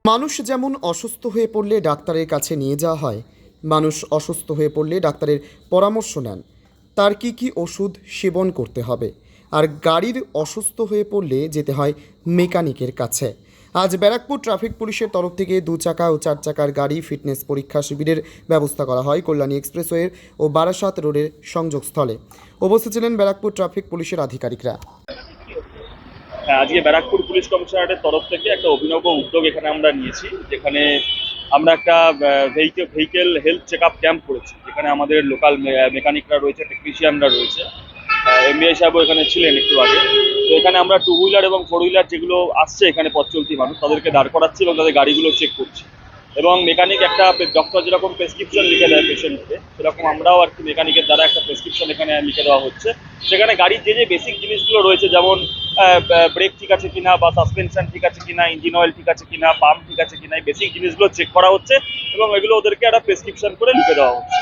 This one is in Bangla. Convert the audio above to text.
মানুষ যেমন অসুস্থ হয়ে পড়লে ডাক্তারের কাছে নিয়ে যাওয়া হয়, মানুষ অসুস্থ হয়ে পড়লে ডাক্তারের পরামর্শ নেন তার কি কি ওষুধ সেবন করতে হবে। আর গাড়ির অসুস্থ হয়ে পড়লে যেতে হয় মেকানিকের কাছে। আজ ব্যারাকপুর ট্রাফিক পুলিশের তরফ থেকে 2 চাকা ও 4 চাকার গাড়ি ফিটনেস পরীক্ষা শিবিরের ব্যবস্থা করা হয় কল্যাণী এক্সপ্রেসওয়ে ও বারাসাত রোডের সংযোগস্থলে। উপস্থিত ছিলেন ব্যারাকপুর ট্রাফিক পুলিশের আধিকারিকরা। আজকে ব্যারাকপুর পুলিশ কমিশনারেটের তরফ থেকে একটা অভিনব উদ্যোগ এখানে আমরা নিয়েছি, যেখানে আমরা একটা vehicle health check up camp করেছি, যেখানে আমাদের লোকাল মেকানিকরা রয়েছে, টেকনিশিয়ানরা রয়েছে। এমবিআই সাহেবও এখানে ছিলেন একটু আগে। তো এখানে আমরা 2 হুইলার এবং 4 হুইলার যেগুলো আসছে এখানে পথ চলতি মানুষ, তাদেরকে দাঁড় করাচ্ছি এবং তাদের গাড়িগুলো চেক করছি। এবং মেকানিক একটা ডক্টর যেরকম প্রেসক্রিপশন লিখে দেয় পেশেন্টকে, সেরকম আমরাও আর কি মেকানিকের দ্বারা একটা প্রেসক্রিপশন এখানে লিখে দেওয়া হচ্ছে। সেখানে গাড়ির যে বেসিক জিনিসগুলো রয়েছে, যেমন ব্রেক ঠিক আছে কিনা, বা সাসপেনশন ঠিক আছে কিনা, ইঞ্জিন অয়েল ঠিক আছে কিনা, পাম্প ঠিক আছে কিনা, এই বেসিক জিনিসগুলো চেক করা হচ্ছে এবং এগুলো ওদেরকে একটা প্রেসক্রিপশন করে লিখে দেওয়া হচ্ছে।